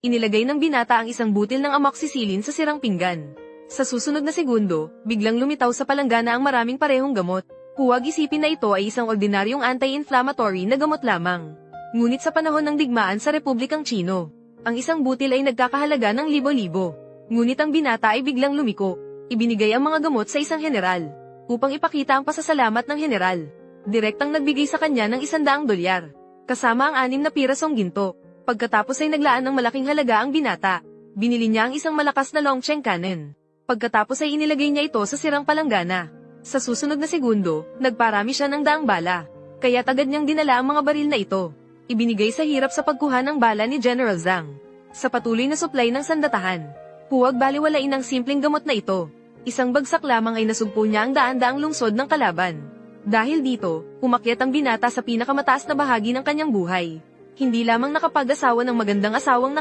Inilagay ng binata ang isang butil ng amoxicillin sa sirang pinggan. Sa susunod na segundo, biglang lumitaw sa palanggana ang maraming parehong gamot. Huwag isipin na ito ay isang ordinaryong anti-inflammatory na gamot lamang. Ngunit sa panahon ng digmaan sa Republikang Chino, ang isang butil ay nagkakahalaga ng libo-libo. Ngunit ang binata ay biglang lumiko. Ibinigay ang mga gamot sa isang general, upang ipakita ang pasasalamat ng general. Direktang nagbigay sa kanya ng $100, kasama ang 6 na pirasong ginto. Pagkatapos ay naglaan ng malaking halaga ang binata. Binili niya ang isang malakas na Longcheng cannon. Pagkatapos ay inilagay niya ito sa sirang palanggana. Sa susunod na segundo, nagparami siya ng daang bala. Kaya agad niyang dinala ang mga baril na ito. Ibinigay sa hirap sa pagkuha ng bala ni General Zhang. Sa patuloy na supply ng sandatahan, huwag baliwalain ang simpleng gamot na ito. Isang bagsak lamang ay nasugpo niya ang daan-daang lungsod ng kalaban. Dahil dito, umakyat ang binata sa pinakamataas na bahagi ng kanyang buhay. Hindi lamang nakapag-asawa ng magandang asawang